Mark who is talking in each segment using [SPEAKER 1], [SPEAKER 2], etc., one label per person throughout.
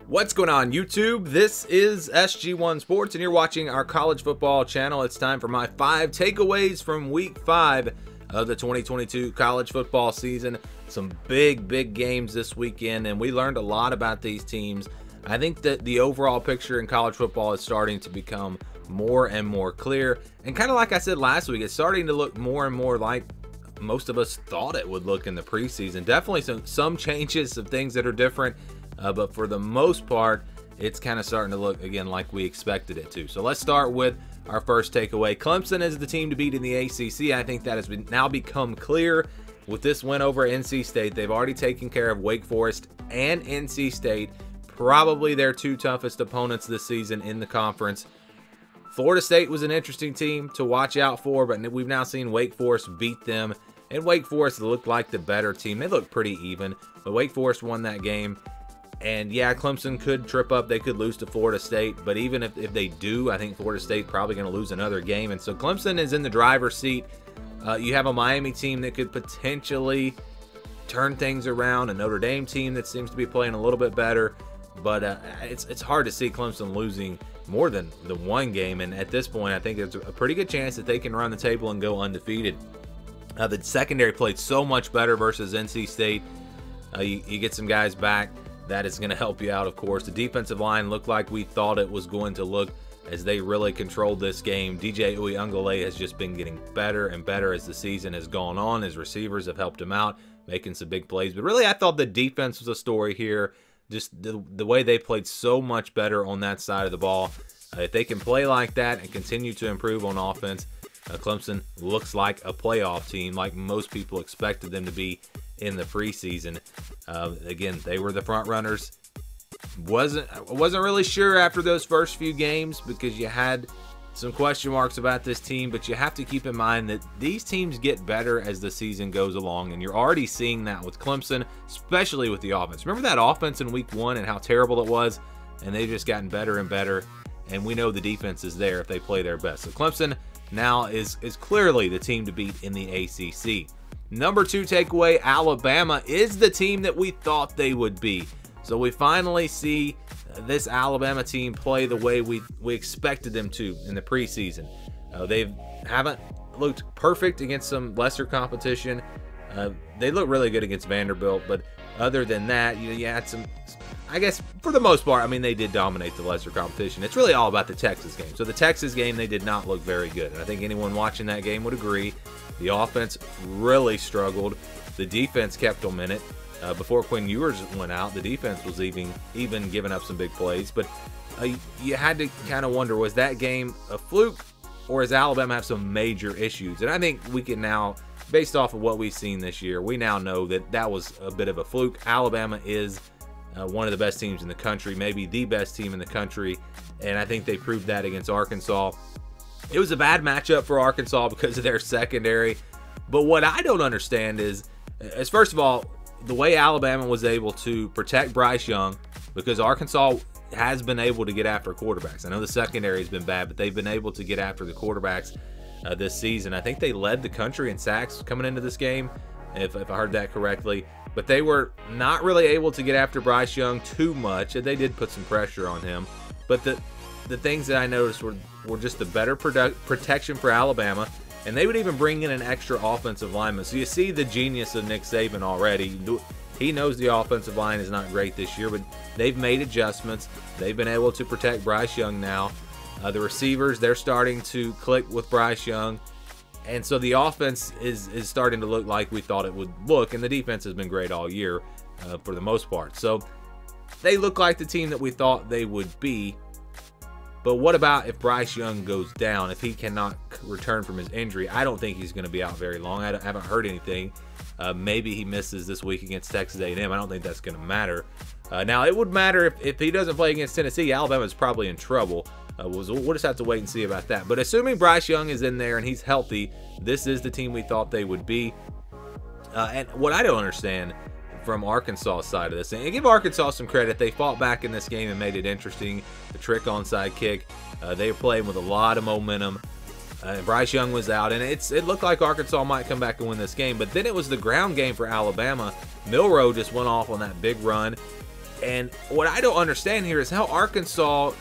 [SPEAKER 1] What's going on YouTube? This is SG1 Sports and you're watching our college football channel. It's time for my 5 takeaways from week 5 of the 2022 college football season. Some big games this weekend and we learned a lot about these teams. I think that the overall picture in college football is starting to become more and more clear, and kind of like I said last week, it's starting to look more and more like most of us thought it would look in the preseason. Definitely some changes, some things that are different. But for the most part, it's kind of starting to look, again, like we expected it to. So let's start with our first takeaway. Clemson is the team to beat in the ACC. I think that has now become clear with this win over NC State. They've already taken care of Wake Forest and NC State, probably their 2 toughest opponents this season in the conference. Florida State was an interesting team to watch out for, but we've now seen Wake Forest beat them. And Wake Forest looked like the better team. They looked pretty even, but Wake Forest won that game. And yeah, Clemson could trip up. They could lose to Florida State. But even if they do, I think Florida State probably going to lose another game. And so Clemson is in the driver's seat. You have a Miami team that could potentially turn things around. A Notre Dame team that seems to be playing a little bit better. But it's hard to see Clemson losing more than the one game. And at this point, I think there's a pretty good chance that they can run the table and go undefeated. The secondary played so much better versus NC State. You get some guys back. That is going to help you out, of course. The defensive line looked like we thought it was going to look as they really controlled this game. DJ Uiagalelei has just been getting better and better as the season has gone on. His receivers have helped him out, making some big plays. But really, I thought the defense was a story here. Just the way they played so much better on that side of the ball. If they can play like that and continue to improve on offense, Clemson looks like a playoff team like most people expected them to be in the preseason. Again, they were the front runners. Wasn't really sure after those first few games because you had some question marks about this team, but you have to keep in mind that these teams get better as the season goes along, and you're already seeing that with Clemson, especially with the offense. Remember that offense in week 1 and how terrible it was? And they've just gotten better and better, and we know the defense is there if they play their best. So Clemson now is clearly the team to beat in the ACC. Number 2 takeaway, Alabama is the team that we thought they would be. So we finally see this Alabama team play the way we expected them to in the preseason. They haven't looked perfect against some lesser competition. They look really good against Vanderbilt, but other than that, you had some, I guess for the most part, I mean, they did dominate the lesser competition. It's really all about the Texas game. So the Texas game, they did not look very good. And I think anyone watching that game would agree. The offense really struggled. The defense kept them in it. Before Quinn Ewers went out, the defense was even giving up some big plays. But you had to kind of wonder, was that game a fluke or does Alabama have some major issues? And I think we can now, based off of what we've seen this year, we now know that that was a bit of a fluke. Alabama is one of the best teams in the country, maybe the best team in the country, and I think they proved that against Arkansas. It was a bad matchup for Arkansas because of their secondary, but what I don't understand is first of all, the way Alabama was able to protect Bryce Young, because Arkansas has been able to get after quarterbacks. I know the secondary has been bad, but they've been able to get after the quarterbacks this season. I think they led the country in sacks coming into this game, if I heard that correctly. But they were not really able to get after Bryce Young too much. They did put some pressure on him. But the things that I noticed were just the better protection for Alabama. And they would even bring in an extra offensive lineman. So you see the genius of Nick Saban already. He knows the offensive line is not great this year, but they've made adjustments. They've been able to protect Bryce Young now. The receivers, they're starting to click with Bryce Young. And so the offense is starting to look like we thought it would look, and the defense has been great all year for the most part. So they look like the team that we thought they would be. But what about if Bryce Young goes down, if he cannot return from his injury? I don't think he's going to be out very long. I haven't heard anything. Maybe he misses this week against Texas A&M. I don't think that's going to matter. Now, it would matter if he doesn't play against Tennessee. Alabama's probably in trouble. We'll just have to wait and see about that. But assuming Bryce Young is in there and he's healthy, this is the team we thought they would be. And what I don't understand from Arkansas' side of this, and give Arkansas some credit, they fought back in this game and made it interesting. The trick onside kick, they were playing with a lot of momentum. Bryce Young was out, and it looked like Arkansas might come back and win this game. But then it was the ground game for Alabama. Milroe just went off on that big run. And what I don't understand here is how Arkansas,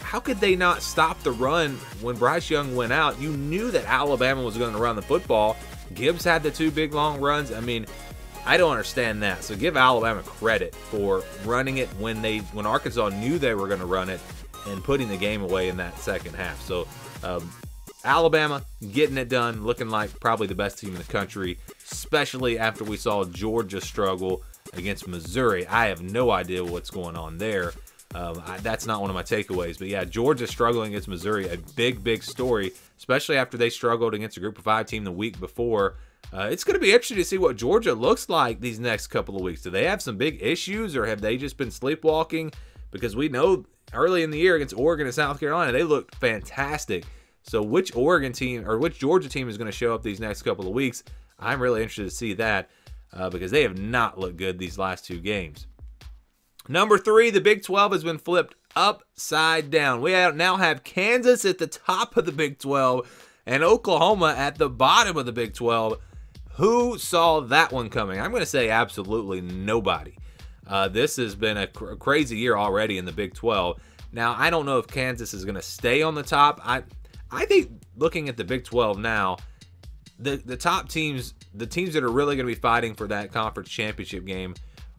[SPEAKER 1] how could they not stop the run when Bryce Young went out? You knew that Alabama was going to run the football. Gibbs had the 2 big long runs. I mean, I don't understand that. So give Alabama credit for running it when Arkansas knew they were going to run it and putting the game away in that second half. So Alabama getting it done, looking like probably the best team in the country, especially after we saw Georgia struggle against Missouri. I have no idea what's going on there. That's not one of my takeaways. But yeah, Georgia struggling against Missouri, a big story, especially after they struggled against a Group of 5 team the week before. It's going to be interesting to see what Georgia looks like these next couple of weeks. Do they have some big issues, or have they just been sleepwalking? Because we know early in the year against Oregon and South Carolina, they looked fantastic. So which Oregon team or which Georgia team is going to show up these next couple of weeks? I'm really interested to see that because they have not looked good these last 2 games. Number 3, the Big 12 has been flipped upside down. We now have Kansas at the top of the Big 12 and Oklahoma at the bottom of the Big 12. Who saw that one coming? I'm going to say absolutely nobody. This has been a crazy year already in the Big 12. Now, I don't know if Kansas is going to stay on the top. I think looking at the Big 12 now, the top teams, the teams that are really going to be fighting for that conference championship game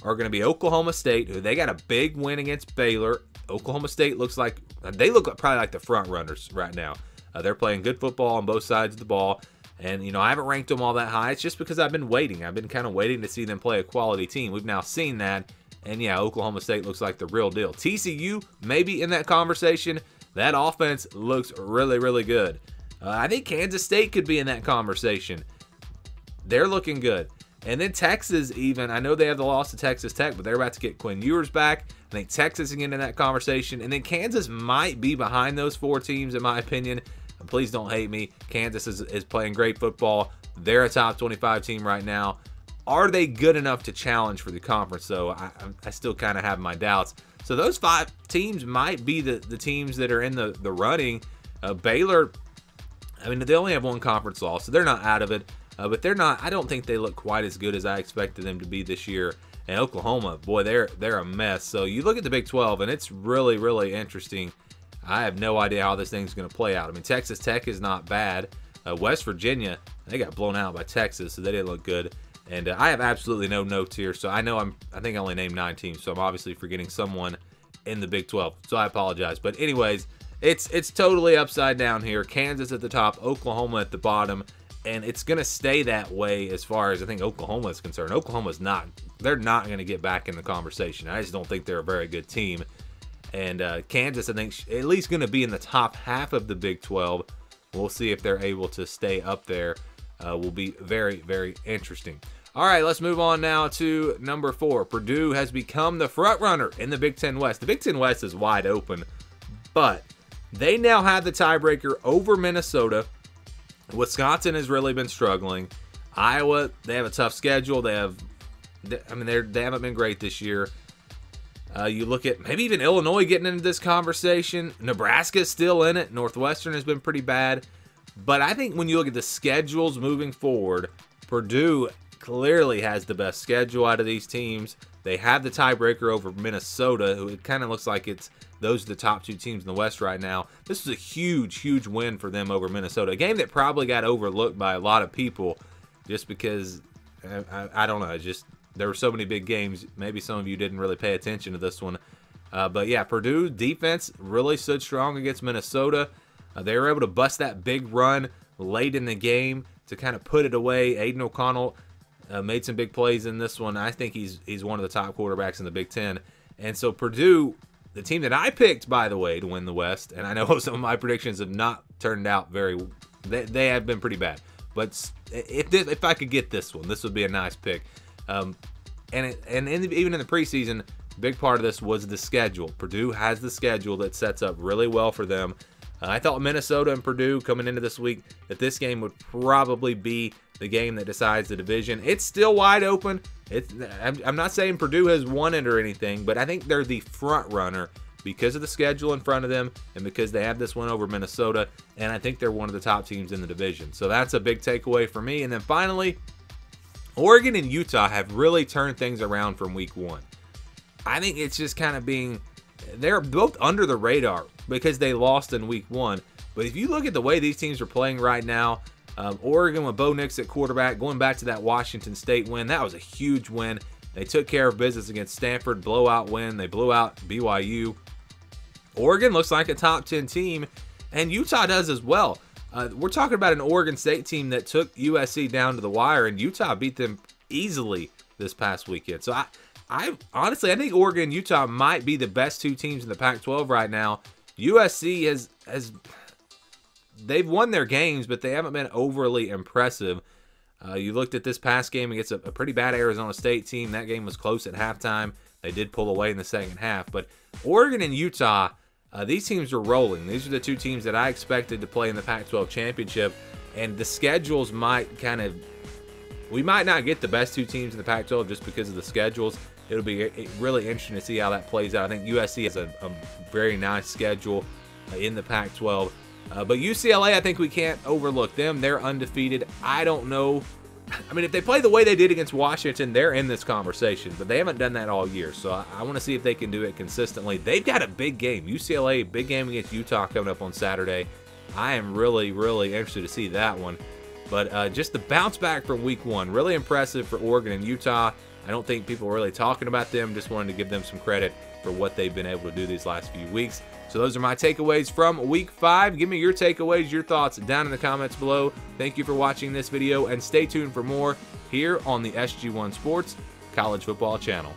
[SPEAKER 1] are going to be Oklahoma State, who they got a big win against Baylor. Oklahoma State looks like, they look probably like the front runners right now. They're playing good football on both sides of the ball. And, you know, I haven't ranked them all that high. It's just because I've been waiting. I've been kind of waiting to see them play a quality team. We've now seen that. And, yeah, Oklahoma State looks like the real deal. TCU maybe in that conversation. That offense looks really good. I think Kansas State could be in that conversation. They're looking good. And then Texas even. I know they have the loss to Texas Tech, but they're about to get Quinn Ewers back. I think Texas is getting in that conversation. And then Kansas might be behind those 4 teams, in my opinion. Please don't hate me. Kansas is playing great football. They're a top 25 team right now. Are they good enough to challenge for the conference, though? I still kind of have my doubts. So those 5 teams might be the teams that are in the running. Baylor, I mean, they only have 1 conference loss, so they're not out of it. But they're not. I don't think they look quite as good as I expected them to be this year. And Oklahoma, boy, they're a mess. So you look at the Big 12, and it's really interesting. I have no idea how this thing's going to play out. I mean, Texas Tech is not bad. West Virginia, they got blown out by Texas, so they didn't look good. And I have absolutely no notes here, so I know I think I only named 9 teams, so I'm obviously forgetting someone in the Big 12. So I apologize. But anyways, it's totally upside down here. Kansas at the top, Oklahoma at the bottom, and it's going to stay that way as far as I think Oklahoma is concerned. Oklahoma's not. They're not going to get back in the conversation. I just don't think they're a very good team. And Kansas, I think, at least going to be in the top half of the Big 12. We'll see if they're able to stay up there. Will be very interesting. All right, let's move on now to number 4. Purdue has become the front runner in the Big Ten West. The Big Ten West is wide open, but they now have the tiebreaker over Minnesota. Wisconsin has really been struggling. Iowa, they have a tough schedule. They haven't been great this year. You look at maybe even Illinois getting into this conversation. Nebraska's still in it. Northwestern has been pretty bad. But I think when you look at the schedules moving forward, Purdue clearly has the best schedule out of these teams. They have the tiebreaker over Minnesota, who it kind of looks like those are the top 2 teams in the West right now. This is a huge win for them over Minnesota. A game that probably got overlooked by a lot of people just because, I don't know, just there were so many big games. Maybe some of you didn't really pay attention to this one. But yeah, Purdue defense really stood strong against Minnesota. They were able to bust that big run late in the game to kind of put it away. Aiden O'Connell made some big plays in this one. I think he's one of the top quarterbacks in the Big Ten. And so Purdue, the team that I picked, by the way, to win the West, and I know some of my predictions have not turned out they have been pretty bad. But if I could get this one, this would be a nice pick. Even in the preseason, a big part of this was the schedule. Purdue has the schedule that sets up really well for them. I thought Minnesota and Purdue coming into this week that this game would probably be the game that decides the division. It's still wide open. I'm not saying Purdue has won it or anything, but I think they're the front runner because of the schedule in front of them and because they have this win over Minnesota, and I think they're one of the top teams in the division. So that's a big takeaway for me. And then finally, Oregon and Utah have really turned things around from week 1. I think it's just kind of they're both under the radar because they lost in week 1. But if you look at the way these teams are playing right now, Oregon with Bo Nix at quarterback, going back to that Washington State win, that was a huge win. They took care of business against Stanford, blowout win. They blew out BYU. Oregon looks like a top 10 team, and Utah does as well. We're talking about an Oregon State team that took USC down to the wire, and Utah beat them easily this past weekend. So I honestly, I think Oregon and Utah might be the best 2 teams in the Pac-12 right now. USC has they've won their games, but they haven't been overly impressive. You looked at this past game against a pretty bad Arizona State team. That game was close at halftime. They did pull away in the second half. But Oregon and Utah, these teams are rolling. These are the 2 teams that I expected to play in the Pac-12 championship. And the schedules might we might not get the best 2 teams in the Pac-12 just because of the schedules. It'll be really interesting to see how that plays out. I think USC has a very nice schedule in the Pac-12. But UCLA, I think we can't overlook them. They're undefeated. I don't know. I mean, if they play the way they did against Washington, they're in this conversation. But they haven't done that all year. So I want to see if they can do it consistently. They've got a big game. UCLA, big game against Utah coming up on Saturday. I am really, really interested to see that one. But just the bounce back from week 1, really impressive for Oregon and Utah. I don't think people are really talking about them. Just wanted to give them some credit for what they've been able to do these last few weeks. So those are my takeaways from week 5. Give me your takeaways, your thoughts down in the comments below. Thank you for watching this video, and stay tuned for more here on the SG1 Sports College Football Channel.